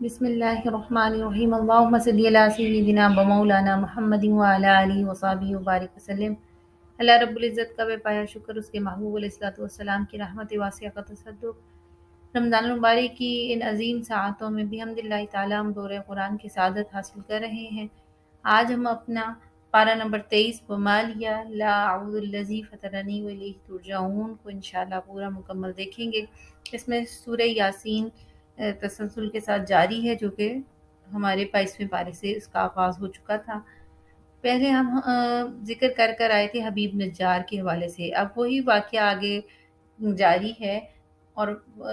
بسم اللہ الرحمن الرحیم اللہم صلی علی سیدنا و مولانا محمد وعلی آلہ وصحبہ وبارک وسلم۔ اللہ رب العزت کا بے پایا شکر، اس کے محبوب علیہ الصلوۃ والسلام کی رحمت واسعہ کا تصدق۔ رمضان المبارک کی ان عظیم ساعتوں میں بحمد اللہ تعالیٰ ہم دورہ قرآن کی سعادت حاصل کر رہے ہیں۔ آج ہم اپنا پارہ نمبر 23 ومالیہ لا اعبد الذی فطرنی والیہ ترجعون کو انشاءاللہ پورا مکمل دیکھیں گے۔ اس میں سورہ یاسین تسلسل کے ساتھ جاری ہے، جو کہ ہمارے 22ویں پارے سے اس کا آغاز ہو چکا تھا۔ پہلے ہم ذکر کر آئے تھے حبیب نجار کے حوالے سے، اب وہی واقعہ آگے جاری ہے۔ اور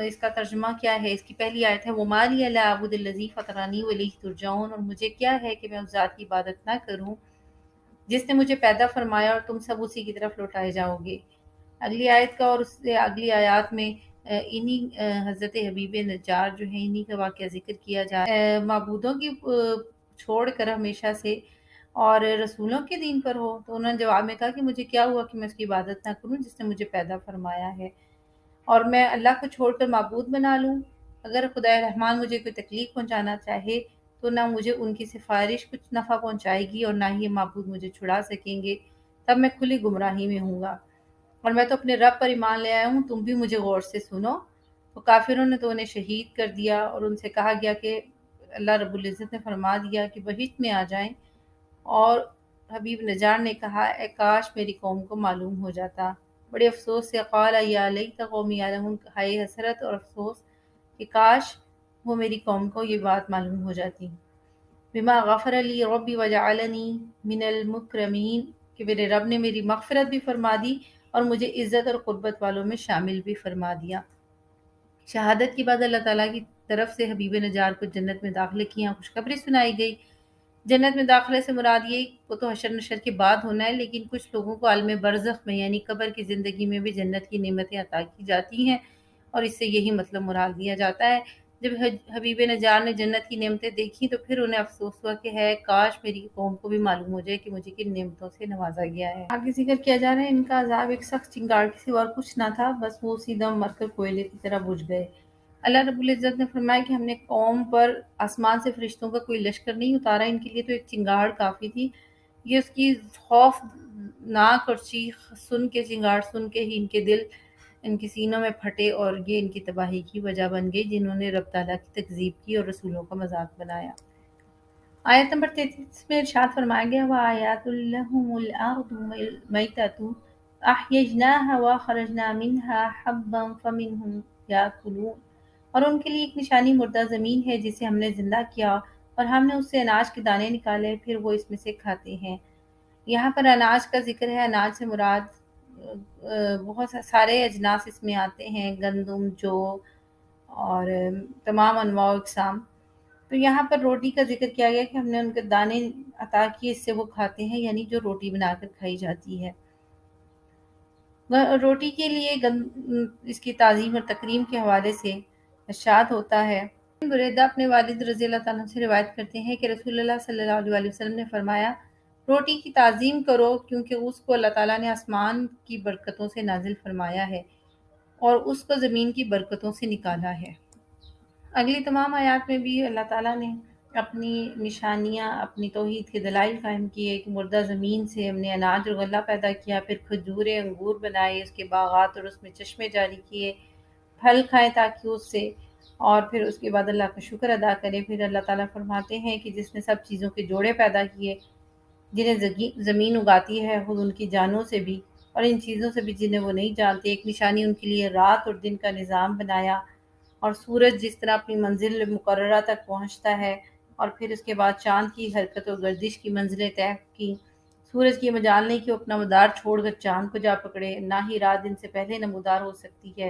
اس کا ترجمہ کیا ہے؟ اس کی پہلی آیت ہے وَمَا لِيَ لَا أَعْبُدُ الَّذِي فَطَرَنِي وَإِلَيْهِ تُرْجَعُونَ، اور مجھے کیا ہے کہ میں اس ذات کی عبادت نہ کروں جس نے مجھے پیدا فرمایا اور تم سب اسی کی طرف لوٹائے جاؤ گے۔ اگلی آیت کا اور اس سے اگلی آیات میں انہی حضرت حبیب نجار جو ہیں انہی کا واقعہ ذکر کیا جا رہا ہے۔ معبودوں کی چھوڑ کر ہمیشہ سے اور رسولوں کے دین پر ہو، تو انہوں نے جواب میں کہا کہ مجھے کیا ہوا کہ میں اس کی عبادت نہ کروں جس نے مجھے پیدا فرمایا ہے، اور میں اللہ کو چھوڑ کر معبود بنا لوں۔ اگر خدائے رحمان مجھے کوئی تکلیف پہنچانا چاہے تو نہ مجھے ان کی سفارش کچھ نفع پہنچائے گی اور نہ ہی یہ معبود مجھے چھڑا سکیں گے، تب میں کھلی گمراہی میں ہوں گا، اور میں تو اپنے رب پر ایمان لے آیا ہوں، تم بھی مجھے غور سے سنو۔ تو کافروں نے تو انہیں شہید کر دیا، اور ان سے کہا گیا کہ اللہ رب العزت نے فرما دیا کہ بہشت میں آ جائیں، اور حبیب نجار نے کہا اے کاش میری قوم کو معلوم ہو جاتا۔ بڑے افسوس سے قال یا لیت قومی یعلمون، ہائے حسرت اور افسوس کہ کاش وہ میری قوم کو یہ بات معلوم ہو جاتی۔ بما غفر لی ربی وجعلنی من المکرمین، کہ میرے رب نے میری مغفرت بھی فرما دی اور مجھے عزت اور قربت والوں میں شامل بھی فرما دیا۔ شہادت کے بعد اللہ تعالیٰ کی طرف سے حبیب نجار کو جنت میں داخلے کی یہاں خوشخبری سنائی گئی۔ جنت میں داخلے سے مراد یہ کو تو حشر نشر کے بعد ہونا ہے، لیکن کچھ لوگوں کو عالم برزخ میں یعنی قبر کی زندگی میں بھی جنت کی نعمتیں عطا کی جاتی ہیں، اور اس سے یہی مطلب مراد دیا جاتا ہے۔ جب حبیب نجار نے جنت کی نعمتیں دیکھی تو پھر انہیں افسوس ہوا کہ ہے کاش میری قوم کو بھی معلوم ہو جائے کہ مجھے کن نعمتوں سے نوازا گیا ہے۔ آگے ذکر کیا جا رہا ہے ان کا عذاب ایک سخت چنگاڑ کے سوا اور کچھ نہ تھا، بس وہ اسی دم مر کر کوئلے کی طرح بجھ گئے۔ اللہ رب العزت نے فرمایا کہ ہم نے قوم پر آسمان سے فرشتوں کا کوئی لشکر نہیں اتارا، ان کے لیے تو ایک چنگاڑ کافی تھی۔ یہ اس کی خوف ناک اور چیخ سن کے، چنگاڑ سن کے ہی ان کے دل ان کے سینوں میں پھٹے، اور یہ ان کی تباہی کی وجہ بن گئی جنہوں نے رب تعالیٰ کی تکذیب کی اور رسولوں کا مذاق بنایا۔ آیت نمبر 33 میں ارشاد فرمایا گیا وَآيَاتٌ لَهُمُ الْأَرْضُ مَيْتَةٌ أَحْيَيْنَاهَا وَأَخْرَجْنَا مِنْهَا حَبًّا فَمِنْهُ يَأْكُلُونَ، اور ان کے لیے ایک نشانی مردہ زمین ہے جسے ہم نے زندہ کیا، اور ہم نے اس سے اناج کے دانے نکالے، پھر وہ اس میں سے کھاتے ہیں۔ یہاں پر اناج کا ذکر ہے، اناج سے مراد بہت سارے اجناس اس میں آتے ہیں، گندم، جو اور تمام انواع و اقسام۔ تو یہاں پر روٹی کا ذکر کیا گیا کہ ہم نے ان کے دانے عطا کیے، اس سے وہ کھاتے ہیں، یعنی جو روٹی بنا کر کھائی جاتی ہے۔ روٹی کے لیے اس کی تعظیم اور تکریم کے حوالے سے ارشاد ہوتا ہے۔ بریدہ اپنے والد رضی اللہ تعالیٰ عنہ سے روایت کرتے ہیں کہ رسول اللہ صلی اللہ علیہ وسلم نے فرمایا روٹی کی تعظیم کرو، کیونکہ اس کو اللہ تعالیٰ نے آسمان کی برکتوں سے نازل فرمایا ہے اور اس کو زمین کی برکتوں سے نکالا ہے۔ اگلی تمام آیات میں بھی اللہ تعالیٰ نے اپنی نشانیاں، اپنی توحید کے دلائل قائم کیے کہ مردہ زمین سے ہم نے اناج اور غلہ پیدا کیا، پھر کھجورے انگور بنائے، اس کے باغات اور اس میں چشمے جاری کیے، پھل کھائیں تاکہ اس سے، اور پھر اس کے بعد اللہ کا شکر ادا کرے۔ پھر اللہ تعالیٰ فرماتے ہیں کہ جس نے سب چیزوں کے جوڑے پیدا کیے جنہیں زمین اگاتی ہے، خود ان کی جانوں سے بھی اور ان چیزوں سے بھی جنہیں وہ نہیں جانتے، ایک نشانی ان کے لیے رات اور دن کا نظام بنایا، اور سورج جس طرح اپنی منزل مقررہ تک پہنچتا ہے اور پھر اس کے بعد چاند کی حرکت اور گردش کی منزلیں طے کی، سورج کی مجال نہیں کہ وہ اپنا مدار چھوڑ کر چاند کو جا پکڑے، نہ ہی رات دن سے پہلے نمودار ہو سکتی ہے۔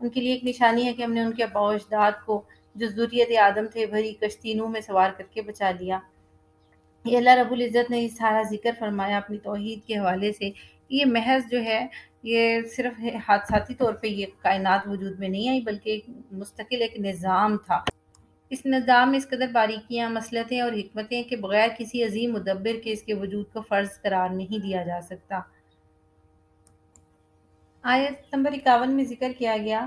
ان کے لیے ایک نشانی ہے کہ ہم نے ان کے آباء و اجداد کو جو ذریت آدم تھے بھری کشتی نوح میں سوار کر کے بچا لیا۔ یہ اللہ رب العزت نے یہ سارا ذکر فرمایا اپنی توحید کے حوالے سے کہ یہ محض جو ہے یہ صرف حادثاتی طور پہ یہ کائنات وجود میں نہیں آئی، بلکہ ایک مستقل ایک نظام تھا۔ اس نظام میں اس قدر باریکیاں، مصلحتیں اور حکمتیں کہ بغیر کسی عظیم مدبر کے اس کے وجود کو فرض قرار نہیں دیا جا سکتا۔ آیت نمبر 51 میں ذکر کیا گیا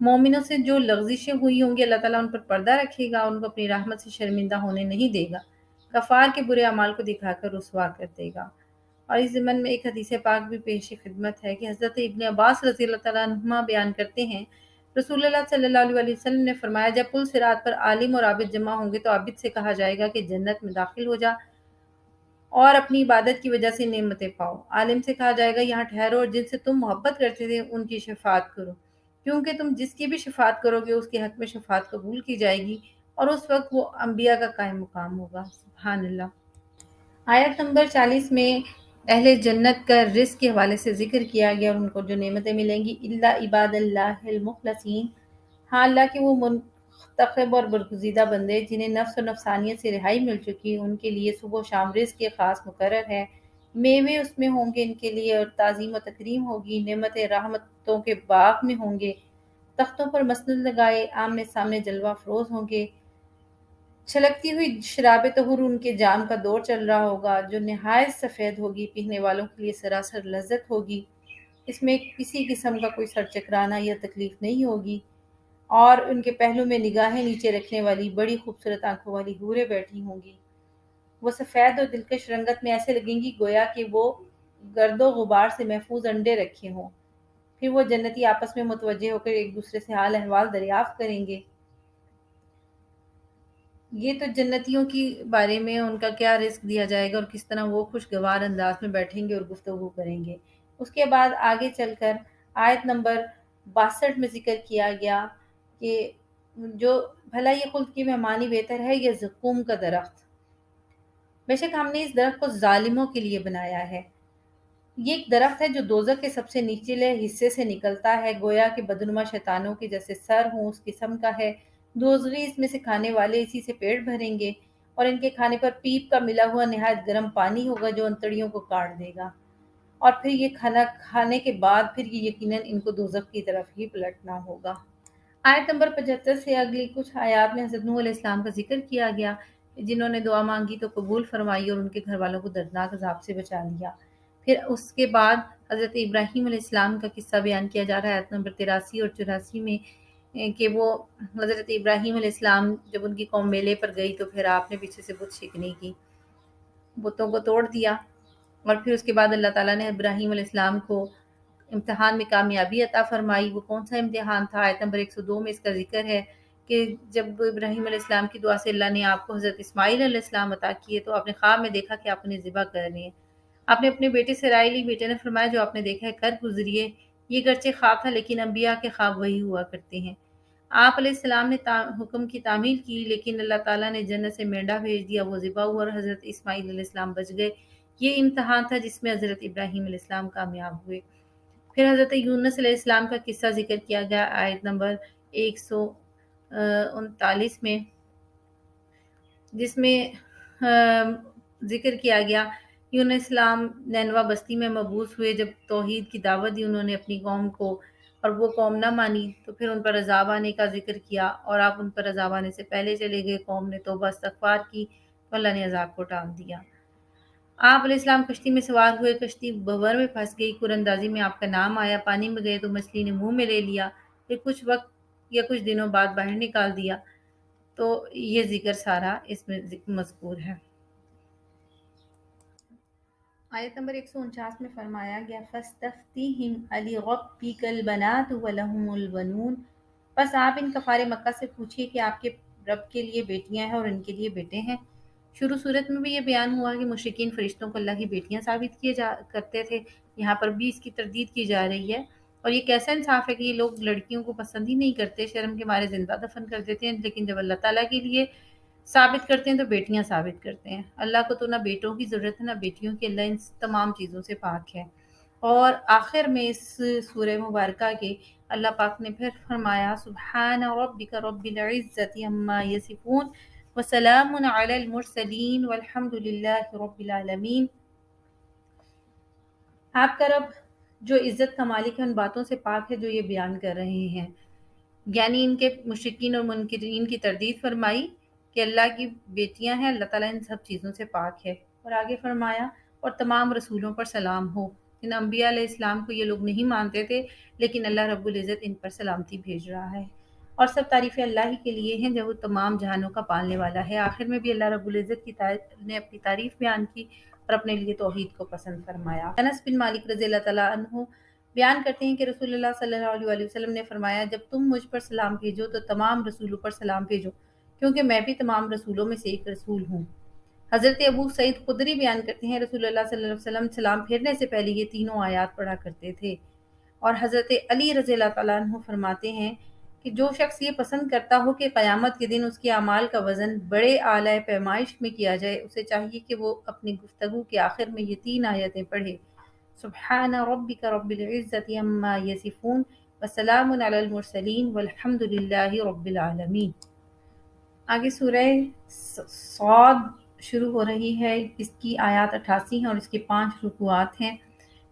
مومنوں سے جو لغزشیں ہوئی ہوں گی اللہ تعالیٰ ان پر پردہ رکھے گا اور ان کو اپنی رحمت سے شرمندہ ہونے نہیں دے گا، کفار کے برے اعمال کو دکھا کر رسوا کر دے گا۔ اور اس ضمن میں ایک حدیث پاک بھی پیش خدمت ہے کہ حضرت ابن عباس رضی اللہ تعالیٰ عنہما بیان کرتے ہیں، رسول اللہ صلی اللہ علیہ وسلم نے فرمایا، جب پل صراط پر عالم اور عابد جمع ہوں گے تو عابد سے کہا جائے گا کہ جنت میں داخل ہو جا اور اپنی عبادت کی وجہ سے نعمتیں پاؤ۔ عالم سے کہا جائے گا یہاں ٹھہرو اور جن سے تم محبت کرتے تھے ان کی شفاعت کرو، کیونکہ تم جس کی بھی شفاعت کرو گے اس کے حق میں شفاعت قبول کی جائے گی اور اس وقت وہ انبیاء کا قائم مقام ہوگا۔ سبحان اللہ۔ آیت نمبر 40 میں اہل جنت کا رزق کے حوالے سے ذکر کیا گیا اور ان کو جو نعمتیں ملیں گی، الا عباد اللہ المخلصین، ہاں اللہ کے وہ منتخب اور برگزیدہ بندے جنہیں نفس و نفسانیت سے رہائی مل چکی، ان کے لیے صبح و شام رزق کے خاص مقرر ہے، میوے اس میں ہوں گے ان کے لیے اور تعظیم و تکریم ہوگی، نعمتیں رحمتوں کے باغ میں ہوں گے، تختوں پر مسند لگائے آمنے سامنے جلوہ افروز ہوں گے، چھلکتی ہوئی شراب طہور ان کے جام کا دور چل رہا ہوگا جو نہایت سفید ہوگی، پینے والوں کے لیے سراسر لذت ہوگی، اس میں کسی قسم کا کوئی سر چکرانا یا تکلیف نہیں ہوگی، اور ان کے پہلو میں نگاہیں نیچے رکھنے والی بڑی خوبصورت آنکھوں والی حوریں بیٹھی ہوں گی، وہ سفید اور دلکش رنگت میں ایسے لگیں گی گویا کہ وہ گرد و غبار سے محفوظ انڈے رکھے ہوں، پھر وہ جنتی آپس میں متوجہ ہو کر ایک دوسرے سے حال احوال دریافت کریں گے۔ یہ تو جنتیوں کے بارے میں ان کا کیا رزق دیا جائے گا اور کس طرح وہ خوشگوار انداز میں بیٹھیں گے اور گفتگو کریں گے۔ اس کے بعد آگے چل کر آیت نمبر 62 میں ذکر کیا گیا کہ جو بھلا یہ خلد کی مہمانی بہتر ہے یا زقوم کا درخت، بے شک ہم نے اس درخت کو ظالموں کے لیے بنایا ہے، یہ ایک درخت ہے جو دوزخ کے سب سے نچلے حصے سے نکلتا ہے، گویا کہ بدنما شیطانوں کے جیسے سر ہوں اس قسم کا ہے، دوزخی اس میں سے کھانے والے اسی سے پیٹ بھریں گے اور ان کے کھانے پر پیپ کا ملا ہوا نہایت گرم پانی ہوگا جو انتڑیوں کو کاٹ دے گا، اور پھر یہ کھانا کھانے کے بعد پھر یہ یقیناً ان کو دوزخ کی طرف ہی پلٹنا ہوگا۔ آیت نمبر 75 سے اگلی کچھ آیات میں حضرت نوح علیہ السلام کا ذکر کیا گیا، جنہوں نے دعا مانگی تو قبول فرمائی اور ان کے گھر والوں کو دردناک عذاب سے بچا لیا۔ پھر اس کے بعد حضرت ابراہیم علیہ السلام کا قصہ بیان کیا جا رہا ہے آیت نمبر 83 اور 84 میں، کہ وہ حضرت ابراہیم علیہ السلام جب ان کی قوم میلے پر گئی تو پھر آپ نے پیچھے سے بت شکنی کی، بتوں کو توڑ دیا، اور پھر اس کے بعد اللہ تعالیٰ نے ابراہیم علیہ السلام کو امتحان میں کامیابی عطا فرمائی۔ وہ کون سا امتحان تھا؟ آیت نمبر 102 میں اس کا ذکر ہے کہ جب ابراہیم علیہ السلام کی دعا سے اللہ نے آپ کو حضرت اسماعیل علیہ السلام عطا کیے تو آپ نے خواب میں دیکھا کہ آپ انہیں ذبح کر رہے ہیں، آپ نے اپنے بیٹے سے رائے لی، بیٹے نے فرمایا جو آپ نے دیکھا ہے کر گزریے، یہ گرچہ خواب تھا لیکن انبیاء کے خواب وہی ہوا کرتے ہیں۔ آپ علیہ السلام نے حکم کی تعمیل کی لیکن اللہ تعالیٰ نے جنت سے مینڈا بھیج دیا، وہ ذبح ہوا اور حضرت اسماعیل علیہ السلام بچ گئے، یہ امتحان تھا جس میں حضرت ابراہیم علیہ السلام کامیاب ہوئے۔ پھر حضرت یونس علیہ السلام کا قصہ ذکر کیا گیا آیت نمبر 139 میں، جس میں ذکر کیا گیا یونس السلام نینوا بستی میں مبعوث ہوئے، جب توحید کی دعوت دی انہوں نے اپنی قوم کو اور وہ قوم نہ مانی تو پھر ان پر عذاب آنے کا ذکر کیا اور آپ ان پر عذاب آنے سے پہلے چلے گئے، قوم نے توبہ استغفار کی تو اللہ نے عذاب کو ٹال دیا۔ آپ علیہ السلام کشتی میں سوار ہوئے، کشتی بھنور میں پھنس گئی، قراندازی میں آپ کا نام آیا، پانی میں گئے تو مچھلی نے منہ میں لے لیا، پھر کچھ وقت یا کچھ دنوں بعد باہر نکال دیا، تو یہ ذکر سارا اس میں مذکور ہے۔ آیت نمبر 149 میں فرمایا گیا فَاسْتَفْتِهِمْ أَلِرَبِّكَ الْبَنَاتُ وَلَهُمُ الْبَنُونَ، بس آپ ان کفار مکہ سے پوچھیے کہ آپ کے رب کے لیے بیٹیاں ہیں اور ان کے لیے بیٹے ہیں۔ شروع صورت میں بھی یہ بیان ہوا کہ مشرکین فرشتوں کو اللہ کی بیٹیاں ثابت کرتے تھے، یہاں پر بھی اس کی تردید کی جا رہی ہے، اور یہ کیسا انصاف ہے کہ یہ لوگ لڑکیوں کو پسند ہی نہیں کرتے، شرم کے مارے زندہ دفن کر دیتے ہیں، لیکن جب اللہ تعالیٰ کے لیے ثابت کرتے ہیں تو بیٹیاں ثابت کرتے ہیں۔ اللہ کو تو نہ بیٹوں کی ضرورت ہے نہ بیٹیوں کی، اللہ ان تمام چیزوں سے پاک ہے۔ اور آخر میں اس سورہ مبارکہ کے اللہ پاک نے پھر فرمایا سبحان ربک رب العزت عما یصفون وسلام علی المرسلین والحمد للہ رب العالمین۔ آپ کا رب جو عزت کا مالک ہے ان باتوں سے پاک ہے جو یہ بیان کر رہے ہیں، یعنی ان کے مشرکین اور منکرین کی تردید فرمائی کہ اللہ کی بیٹیاں ہیں، اللہ تعالیٰ ان سب چیزوں سے پاک ہے، اور آگے فرمایا اور تمام رسولوں پر سلام ہو۔ ان انبیاء علیہ السلام کو یہ لوگ نہیں مانتے تھے، لیکن اللہ رب العزت ان پر سلامتی بھیج رہا ہے، اور سب تعریفیں اللہ ہی کے لیے ہیں جب وہ تمام جہانوں کا پالنے والا ہے۔ آخر میں بھی اللہ رب العزت نے اپنی تعریف بیان کی اور اپنے لیے توحید کو پسند فرمایا۔ انس بن مالک رضی اللہ تعالیٰ عنہ بیان کرتے ہیں کہ رسول اللہ صلی اللہ علیہ وسلم نے فرمایا، جب تم مجھ پر سلام بھیجو تو تمام رسولوں پر سلام بھیجو، کیونکہ میں بھی تمام رسولوں میں سے ایک رسول ہوں۔ حضرت ابو سعید خدری بیان کرتے ہیں رسول اللہ صلی اللہ علیہ وسلم سلام پھیرنے سے پہلے یہ تینوں آیات پڑھا کرتے تھے، اور حضرت علی رضی اللہ تعالیٰ عنہ فرماتے ہیں کہ جو شخص یہ پسند کرتا ہو کہ قیامت کے دن اس کے اعمال کا وزن بڑے اعلی پیمائش میں کیا جائے، اسے چاہیے کہ وہ اپنی گفتگو کے آخر میں یہ 3 آیتیں پڑھے: سبحان ربک رب العزت عما یصفون وسلام علی المرسلین والحمد للہ رب العالمین۔ آگے سورہ صاد شروع ہو رہی ہے، اس کی آیات 88 ہیں اور اس کے 5 رکوعات ہیں۔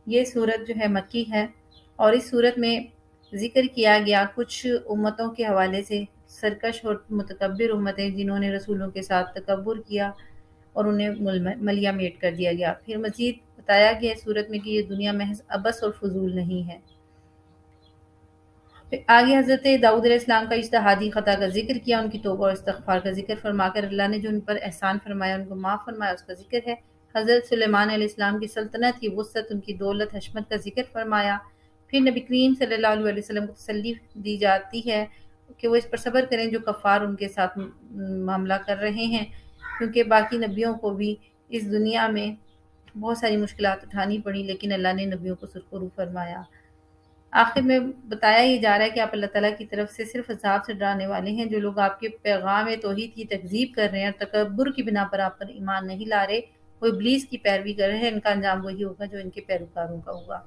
یہ سورت جو ہے مکی ہے، اور اس سورت میں ذکر کیا گیا کچھ امتوں کے حوالے سے، سرکش اور متکبر امتیں جنہوں نے رسولوں کے ساتھ تکبر کیا اور انہیں ملیہ میٹ کر دیا گیا۔ پھر مزید بتایا گیا سورت میں کہ یہ دنیا محض عبث اور فضول نہیں ہے۔ پھر آگے حضرت داؤد علیہ السلام کا اجتہادی خطا کا ذکر کیا، ان کی توبہ اور استغفار کا ذکر فرما کر اللہ نے جو ان پر احسان فرمایا، ان کو معاف فرمایا، اس کا ذکر ہے۔ حضرت سلیمان علیہ السلام کی سلطنت کی وسعت، ان کی دولت حشمت کا ذکر فرمایا۔ پھر نبی کریم صلی اللہ علیہ وسلم کو تسلی دی جاتی ہے کہ وہ اس پر صبر کریں جو کفار ان کے ساتھ معاملہ کر رہے ہیں، کیونکہ باقی نبیوں کو بھی اس دنیا میں بہت ساری مشکلات اٹھانی پڑی، لیکن اللہ نے نبیوں کو سرخرو فرمایا۔ آخر میں بتایا یہ جا رہا ہے کہ آپ اللہ تعالیٰ کی طرف سے صرف عذاب سے ڈرانے والے ہیں۔ جو لوگ آپ کے پیغام توحید کی تکذیب کر رہے ہیں اور تکبر کی بنا پر آپ پر ایمان نہیں لا رہے، وہ ابلیس کی پیروی کر رہے ہیں، ان کا انجام وہی ہوگا جو ان کے پیروکاروں کا ہوگا۔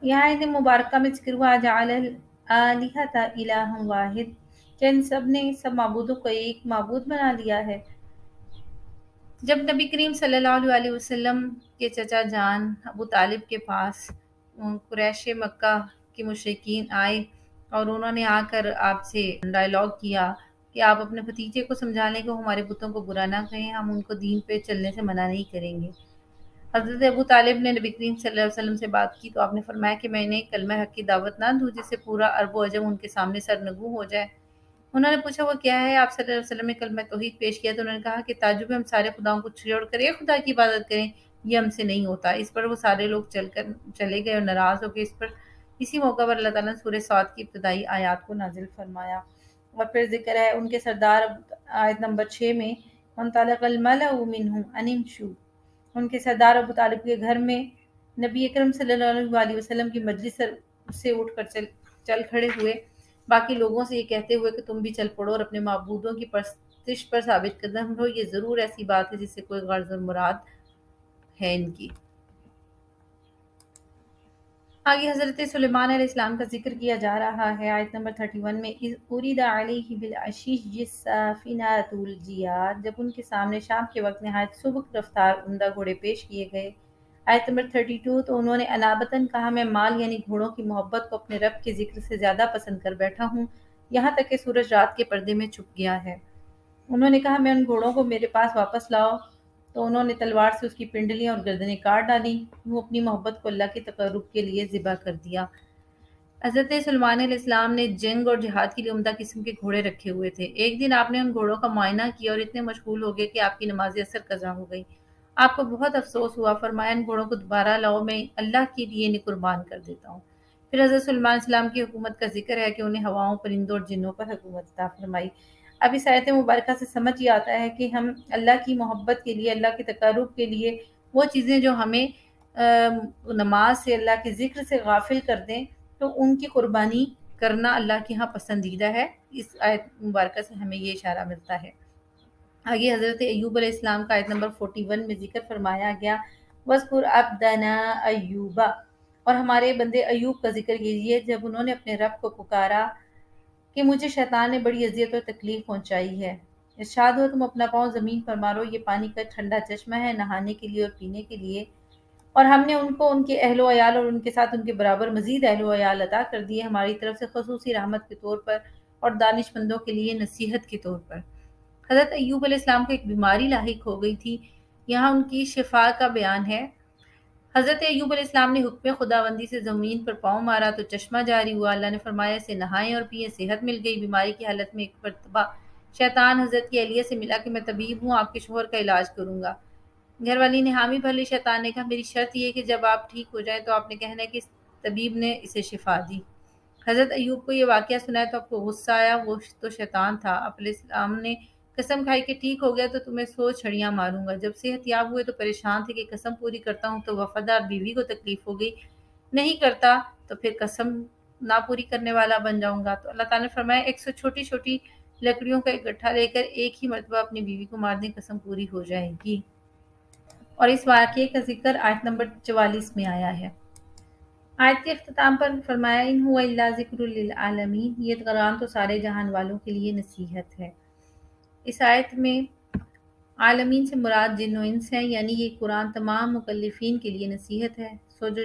یہاں آیت مبارکہ میں ذکر ہوا جعل الآلہۃ الہا واحد، کہ ان سب نے سب معبودوں کو ایک معبود بنا لیا ہے۔ جب نبی کریم صلی اللہ علیہ وسلم کے چچا جان ابو طالب کے پاس قریش مکہ کے مشرکین آئے اور انہوں نے آ کر آپ سے ڈائلاگ کیا کہ آپ اپنے بھتیجے کو سمجھا لیں کہ وہ ہمارے بتوں کو برا نہ کہیں، ہم ان کو دین پہ چلنے سے منع نہیں کریں گے۔ حضرت ابو طالب نے نبی کریم صلی اللہ علیہ وسلم سے بات کی تو آپ نے فرمایا کہ میں انہیں کلمہ حق کی دعوت نہ دوں جس سے پورا عرب و عجم ان کے سامنے سرنگوں ہو جائے۔ انہوں نے پوچھا وہ کیا ہے؟ آپ صلی اللہ علیہ وسلم نے کلمہ توحید پیش کیا تو انہوں نے کہا کہ تعجب ہے، ہم سارے خداؤں کو چھوڑ کر ایک خدا کی عبادت کریں، یہ ہم سے نہیں ہوتا۔ اس پر وہ سارے لوگ چلے گئے اور ناراض ہو کے اسی موقع پر اللہ تعالیٰ نے سورہ صاد کی ابتدائی آیات کو نازل فرمایا، اور پھر ذکر ہے ان کے سردار آیت نمبر 6 میں وَانطَلَقَ الْمَلَأُ مِنْهُمْ أَنِ امْشُوا، ان کے سردار ابو طالب کے گھر میں نبی اکرم صلی اللہ علیہ وسلم کی مجلس سے اٹھ کر چل کھڑے ہوئے، باقی لوگوں سے یہ کہتے ہوئے کہ تم بھی چل پڑو اور اپنے معبودوں کی پرستش پر ثابت قدم رہو، یہ ضرور ایسی بات ہے جس سے کوئی غرض اور مراد ہے ان کی۔ آگے حضرت سلیمان علیہ السلام کا ذکر کیا جا رہا ہے آیت نمبر 31 میں اِذْ عُرِضَ عَلَيْهِ بِالْعَشِيِّ السَّافِنَاتُ الْجِیَادُ، جب ان کے سامنے شام کے وقت نہایت سبک رفتار عمدہ گھوڑے پیش کیے گئے۔ آیت نمبر 32 تو انہوں نے انابتاً کہا میں مال یعنی گھوڑوں کی محبت کو اپنے رب کے ذکر سے زیادہ پسند کر بیٹھا ہوں، یہاں تک کہ سورج رات کے پردے میں چھپ گیا ہے۔ انہوں نے کہا میں ان گھوڑوں کو میرے پاس واپس لاؤ، تو انہوں نے تلوار سے اس کی پنڈلیاں اور گردنیں کاٹ ڈالیں، وہ اپنی محبت کو اللہ کے تقرب کے لیے ذبح کر دیا۔ حضرت سلیمان علیہ السلام نے جنگ اور جہاد کے لیے عمدہ قسم کے گھوڑے رکھے ہوئے تھے۔ ایک دن آپ نے ان گھوڑوں کا معائنہ کیا اور اتنے مشغول ہو گئے کہ آپ کی نماز عصر قضا ہو گئی۔ آپ کو بہت افسوس ہوا، فرمایا ان گھوڑوں کو دوبارہ لاؤ، میں اللہ کے لیے انہیں قربان کر دیتا ہوں۔ پھر حضرت سلیمان علیہ السلام کی حکومت کا ذکر ہے کہ انہیں ہواؤں، پرندوں اور جنوں پر حکومت عطا فرمائی۔ اب اس آیت مبارکہ سے سمجھ یہ آتا ہے کہ ہم اللہ کی محبت کے لیے، اللہ کے تقرب کے لیے وہ چیزیں جو ہمیں نماز سے، اللہ کے ذکر سے غافل کر دیں تو ان کی قربانی کرنا اللہ کے ہاں پسندیدہ ہے۔ اس آیت مبارکہ سے ہمیں یہ اشارہ ملتا ہے۔ آگے حضرت ایوب علیہ السلام کا آیت نمبر 41 میں ذکر فرمایا گیا وَاذْكُرْ عَبْدَنَا ایوب، اور ہمارے بندے ایوب کا ذکر کیجیے جب انہوں نے اپنے رب کو پکارا کہ مجھے شیطان نے بڑی اذیت اور تکلیف پہنچائی ہے۔ ارشاد ہو تم اپنا پاؤں زمین پر مارو، یہ پانی کا ٹھنڈا چشمہ ہے نہانے کے لیے اور پینے کے لیے، اور ہم نے ان کو ان کے اہل و عیال اور ان کے ساتھ ان کے برابر مزید اہل و عیال عطا کر دیے ہماری طرف سے خصوصی رحمت کے طور پر اور دانش مندوں کے لیے نصیحت کے طور پر۔ حضرت ایوب علیہ السلام کو ایک بیماری لاحق ہو گئی تھی، یہاں ان کی شفا کا بیان ہے۔ حضرت ایوب علیہ السلام نے حکم خداوندی سے زمین پر پاؤں مارا تو چشمہ جاری ہوا۔ اللہ نے فرمایا اسے نہائیں اور پئیں، صحت مل گئی۔ بیماری کی حالت میں ایک مرتبہ شیطان حضرت کی اہلیہ سے ملا کہ میں طبیب ہوں، آپ کے شوہر کا علاج کروں گا۔ گھر والی نے حامی بھر لی۔ شیطان نے کہا میری شرط یہ ہے کہ جب آپ ٹھیک ہو جائیں تو آپ نے کہنا ہے کہ اس طبیب نے اسے شفا دی۔ حضرت ایوب کو یہ واقعہ سنایا تو آپ کو غصہ آیا، وہ تو شیطان تھا۔ آپ علیہ السلام نے قسم کھائی کہ ٹھیک ہو گیا تو تمہیں 100 چھڑیاں ماروں گا۔ جب صحت یاب ہوئے تو پریشان تھے کہ قسم پوری کرتا ہوں تو وفادار بیوی کو تکلیف ہوگی، نہیں کرتا تو پھر قسم نہ پوری کرنے والا بن جاؤں گا۔ تو اللہ تعالیٰ نے فرمایا 100 چھوٹی چھوٹی لکڑیوں کا ایک گٹھا لے کر ایک ہی مرتبہ اپنی بیوی کو مار دیں، قسم پوری ہو جائے گی۔ اور اس واقعے کا ذکر آیت نمبر 44 میں آیا ہے۔ آیت کے اختتام پر فرمایا ان هو الا ذکر للعالمین، یہ قرآن تو سارے جہان والوں کے لیے نصیحت ہے۔ اس آیت میں عالمین سے مراد جن و انس ہیں، یعنی یہ قرآن تمام مکلفین کے لیے نصیحت ہے۔ سو جو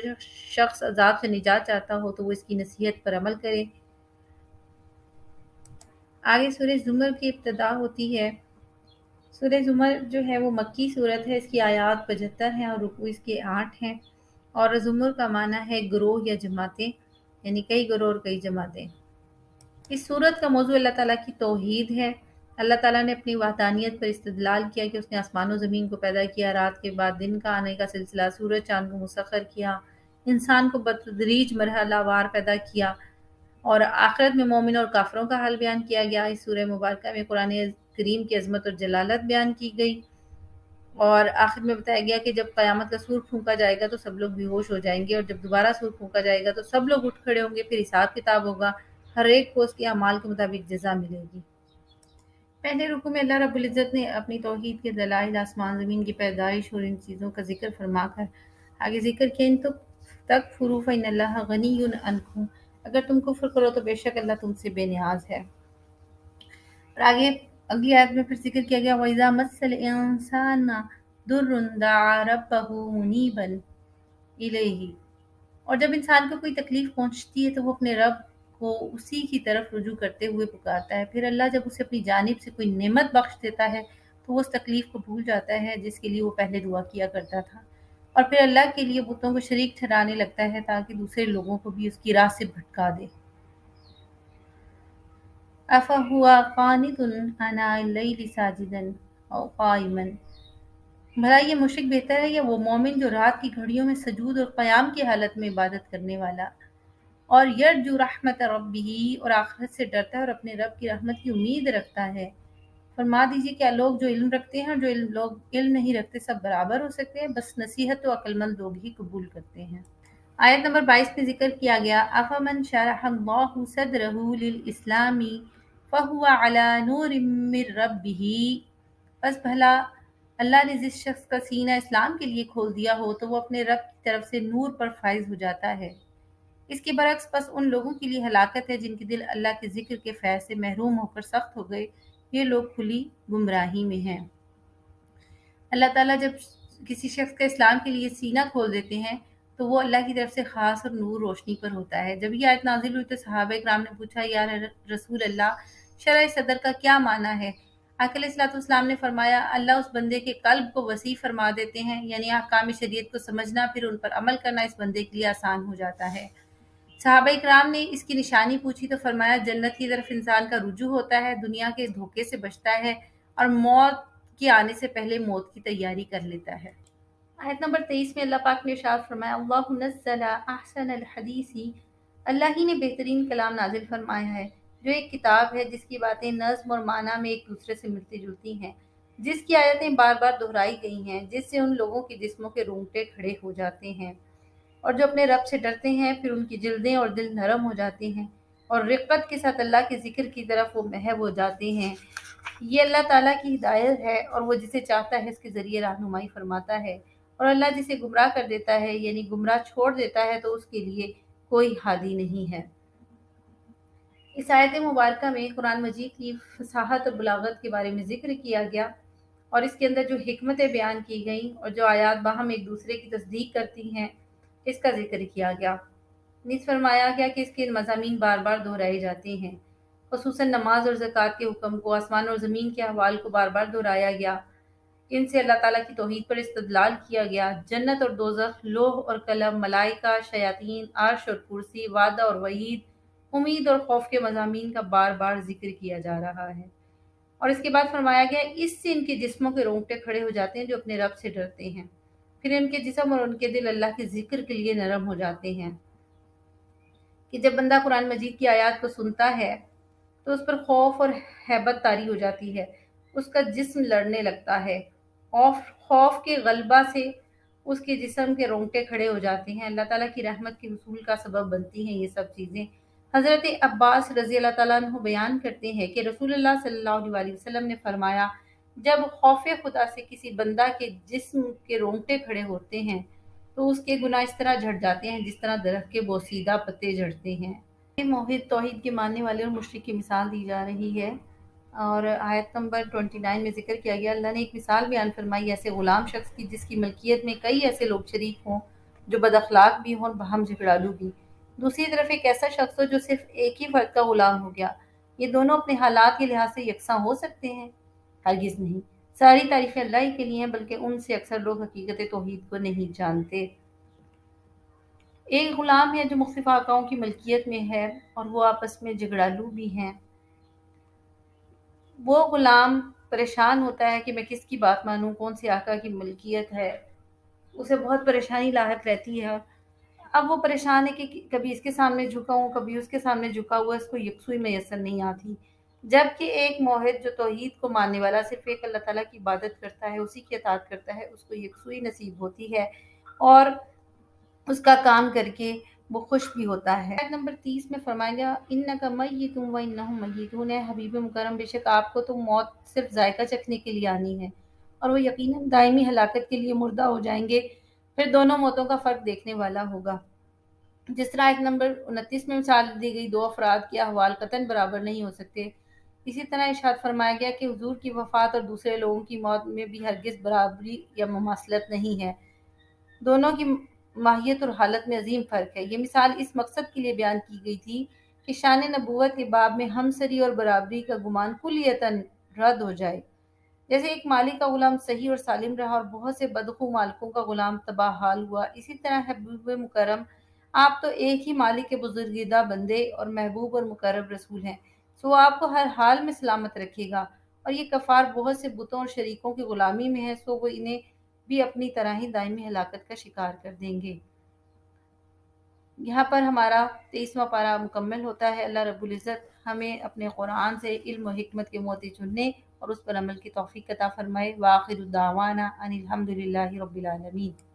شخص عذاب سے نجات چاہتا ہو تو وہ اس کی نصیحت پر عمل کرے۔ آگے سورہ زمر کی ابتدا ہوتی ہے۔ سورہ زمر جو ہے وہ مکی صورت ہے، اس کی آیات 75 ہیں اور رکوع اس کے 8 ہیں، اور زمر کا معنی ہے گروہ یا جماعتیں، یعنی کئی گروہ اور کئی جماعتیں۔ اس صورت کا موضوع اللہ تعالیٰ کی توحید ہے۔ اللہ تعالیٰ نے اپنی وحدانیت پر استدلال کیا کہ اس نے آسمان و زمین کو پیدا کیا، رات کے بعد دن کا آنے کا سلسلہ، سورج چاند کو مسخر کیا، انسان کو بتدریج مرحلہ وار پیدا کیا، اور آخرت میں مومن اور کافروں کا حال بیان کیا گیا۔ اس سورہ مبارکہ میں قرآن کریم کی عظمت اور جلالت بیان کی گئی، اور آخر میں بتایا گیا کہ جب قیامت کا سور پھونکا جائے گا تو سب لوگ بے ہوش ہو جائیں گے، اور جب دوبارہ سور پھونکا جائے گا تو سب لوگ اٹھ کھڑے ہوں گے، پھر حساب کتاب ہوگا، ہر ایک کو اس کے اعمال کے مطابق جزا ملے گی۔ پہلے رکوع میں اللہ رب العزت نے اپنی توحید کے دلائل، آسمان زمین کی پیدائش اور ان چیزوں کا ذکر فرما کر آگے ذکر کیا ان تکفروا فإن اللہ غنی عنکم، اگر تم کفر کرو تو بے شک اللہ تم سے بے نیاز ہے۔ اور آگے اگلی آیت میں پھر ذکر کیا گیا وَإِذَا مَسَّ الْإِنسَانَ ضُرٌّ دَعَا رَبَّهُ مُنِيبًا إِلَيْهِ، اور جب انسان کو کوئی تکلیف پہنچتی ہے تو وہ اپنے رب کو اسی کی طرف رجوع کرتے ہوئے پکارتا ہے۔ پھر اللہ جب اسے اپنی جانب سے کوئی نعمت بخش دیتا ہے تو وہ اس تکلیف کو بھول جاتا ہے جس کے لیے وہ پہلے دعا کیا کرتا تھا، اور پھر اللہ کے لیے بتوں کو شریک ٹھہرانے لگتا ہے تاکہ دوسرے لوگوں کو بھی اس کی راہ سے بھٹکا دے۔ أَفَهُوَ قَانِتٌ آنَاءَ اللَّيْلِ سَاجِدًا أَوْ قَائِمًا، بھلا یہ مشرک بہتر ہے یا وہ مومن جو رات کی گھڑیوں میں سجود اور قیام کی حالت میں عبادت کرنے والا، اور یرجو رحمت ربہ، اور آخرت سے ڈرتا ہے اور اپنے رب کی رحمت کی امید رکھتا ہے۔ فرما دیجیے کیا لوگ جو علم رکھتے ہیں اور جو لوگ علم نہیں رکھتے سب برابر ہو سکتے ہیں؟ بس نصیحت تو عقل مند لوگ ہی قبول کرتے ہیں۔ آیت نمبر 22 میں ذکر کیا گیا افمن شرح اللہ صدرہ للاسلام فہو علی نور من ربہ، بس بھلا اللہ نے جس شخص کا سینہ اسلام کے لیے کھول دیا ہو تو وہ اپنے رب کی طرف سے نور پر فائز ہو جاتا ہے۔ اس کے برعکس بس ان لوگوں کے لیے ہلاکت ہے جن کے دل اللہ کے ذکر کے فیض سے محروم ہو کر سخت ہو گئے، یہ لوگ کھلی گمراہی میں ہیں۔ اللہ تعالیٰ جب کسی شخص کا اسلام کے لیے سینہ کھول دیتے ہیں تو وہ اللہ کی طرف سے خاص اور نور روشنی پر ہوتا ہے۔ جب یہ آیت نازل ہوئی تو صحابہ کرام نے پوچھا یا رسول اللہ شرح صدر کا کیا معنی ہے؟ آقا علیہ الصلوۃ والسلام نے فرمایا اللہ اس بندے کے قلب کو وسیع فرما دیتے ہیں، یعنی احکام شریعت کو سمجھنا پھر ان پر عمل کرنا اس بندے کے لیے آسان ہو جاتا ہے۔ صحابہ کرام نے اس کی نشانی پوچھی تو فرمایا جنت کی طرف انسان کا رجوع ہوتا ہے، دنیا کے دھوکے سے بچتا ہے اور موت کے آنے سے پہلے موت کی تیاری کر لیتا ہے۔ آیت نمبر 23 میں اللہ پاک نے ارشاد فرمایا اللہ نزل احسن الحدیث، اللہ ہی نے بہترین کلام نازل فرمایا ہے جو ایک کتاب ہے جس کی باتیں نظم اور معنی میں ایک دوسرے سے ملتی جلتی ہیں، جس کی آیتیں بار بار دہرائی گئی ہیں، جس سے ان لوگوں کے جسموں کے رونگٹے کھڑے ہو جاتے ہیں، اور جو اپنے رب سے ڈرتے ہیں پھر ان کی جلدیں اور دل نرم ہو جاتے ہیں اور رقت کے ساتھ اللہ کے ذکر کی طرف وہ محو ہو جاتے ہیں۔ یہ اللہ تعالیٰ کی ہدایت ہے اور وہ جسے چاہتا ہے اس کے ذریعے رہنمائی فرماتا ہے، اور اللہ جسے گمراہ کر دیتا ہے یعنی گمراہ چھوڑ دیتا ہے تو اس کے لیے کوئی ہادی نہیں ہے۔ اس آیت مبارکہ میں قرآن مجید کی فصاحت اور بلاغت کے بارے میں ذکر کیا گیا، اور اس کے اندر جو حکمتیں بیان کی گئیں اور جو آیات باہم ایک دوسرے کی تصدیق کرتی ہیں اس کا ذکر کیا گیا۔ نیز فرمایا گیا کہ اس کے مضامین بار بار دہرائے جاتے ہیں، خصوصاً نماز اور زکوٰۃ کے حکم کو، آسمان اور زمین کے احوال کو بار بار دہرایا گیا۔ ان سے اللہ تعالیٰ کی توحید پر استدلال کیا گیا، جنت اور دوزخ، لوح اور قلم، ملائکہ، شیاطین، عرش اور کرسی، وعدہ اور وعید، امید اور خوف کے مضامین کا بار بار ذکر کیا جا رہا ہے۔ اور اس کے بعد فرمایا گیا اس سے ان کے جسموں کے رونگٹے کھڑے ہو جاتے ہیں جو اپنے رب سے ڈرتے ہیں، پھر ان کے جسم اور ان کے دل اللہ کے ذکر کے لیے نرم ہو جاتے ہیں، کہ جب بندہ قرآن مجید کی آیات کو سنتا ہے تو اس پر خوف اور ہیبت طاری ہو جاتی ہے، اس کا جسم لڑنے لگتا ہے، خوف کے غلبہ سے اس کے جسم کے رونگٹے کھڑے ہو جاتے ہیں، اللہ تعالیٰ کی رحمت کے حصول کا سبب بنتی ہیں یہ سب چیزیں۔ حضرت عباس رضی اللہ تعالیٰ عنہ بیان کرتے ہیں کہ رسول اللہ صلی اللہ علیہ وسلم نے فرمایا، جب خوف خدا سے کسی بندہ کے جسم کے رونگٹے کھڑے ہوتے ہیں تو اس کے گناہ اس طرح جھڑ جاتے ہیں جس طرح درخت کے بوسیدہ پتے جھڑتے ہیں۔ موحد توحید کے ماننے والے اور مشرک کی مثال دی جا رہی ہے، اور آیت نمبر 29 میں ذکر کیا گیا، اللہ نے ایک مثال بیان فرمائی ایسے غلام شخص کی جس کی ملکیت میں کئی ایسے لوگ شریک ہوں جو بد اخلاق بھی ہوں اور باہم جھگڑالو بھی، دوسری طرف ایک ایسا شخص ہو جو صرف ایک ہی فرد کا غلام ہو گیا، یہ دونوں اپنے حالات کے لحاظ سے یکساں ہو سکتے ہیں؟ ہرگز نہیں، ساری تعریفیں اللہ ہی کے لیے ہیں، بلکہ ان سے اکثر لوگ حقیقت توحید کو نہیں جانتے۔ ایک غلام ہے جو مختلف آقاؤں کی ملکیت میں ہے اور وہ آپس میں جھگڑالو بھی ہیں، وہ غلام پریشان ہوتا ہے کہ میں کس کی بات مانوں، کون سی آقا کی ملکیت ہے، اسے بہت پریشانی لاحق رہتی ہے۔ اب وہ پریشان ہے کہ کبھی اس کے سامنے جھکا ہوں، کبھی اس کے سامنے جھکا ہوا، اس کو یکسوئی میسر نہیں آتی، جبکہ ایک موحد جو توحید کو ماننے والا صرف ایک اللہ تعالیٰ کی عبادت کرتا ہے، اسی کی اطاعت کرتا ہے، اس کو یکسوئی نصیب ہوتی ہے اور اس کا کام کر کے وہ خوش بھی ہوتا ہے۔ آیت نمبر 30 میں فرمایا گیا اِنَّکَ مَیِّتٌ وَإِنَّهُم مَیِّتُونَ، اے حبیب مکرم بے شک آپ کو تو موت صرف ذائقہ چکھنے کے لیے آنی ہے اور وہ یقیناً دائمی ہلاکت کے لیے مردہ ہو جائیں گے، پھر دونوں موتوں کا فرق دیکھنے والا ہوگا۔ جس طرح آیت نمبر 29 میں مثال دی گئی دو افراد کے احوال قطعاً برابر نہیں ہو سکتے، اسی طرح ارشاد فرمایا گیا کہ حضور کی وفات اور دوسرے لوگوں کی موت میں بھی ہرگز برابری یا مماثلت نہیں ہے، دونوں کی ماہیت اور حالت میں عظیم فرق ہے۔ یہ مثال اس مقصد کے لیے بیان کی گئی تھی کہ شان نبوت کے باب میں ہمسری اور برابری کا گمان کلیتاً رد ہو جائے۔ جیسے ایک مالک کا غلام صحیح اور سالم رہا اور بہت سے بدخو مالکوں کا غلام تباہ حال ہوا، اسی طرح حبیب مکرم آپ تو ایک ہی مالک کے بزرگیدہ بندے اور محبوب اور مقرب رسول ہیں، سو آپ کو ہر حال میں سلامت رکھے گا، اور یہ کفار بہت سے بتوں اور شریکوں کی غلامی میں ہے، سو وہ انہیں بھی اپنی طرح ہی دائمی ہلاکت کا شکار کر دیں گے۔ یہاں پر ہمارا 23واں پارہ مکمل ہوتا ہے۔ اللہ رب العزت ہمیں اپنے قرآن سے علم و حکمت کے موتی چننے اور اس پر عمل کی توفیق عطا فرمائے۔ وآخر دعوانا ان الحمد للہ رب العالمین۔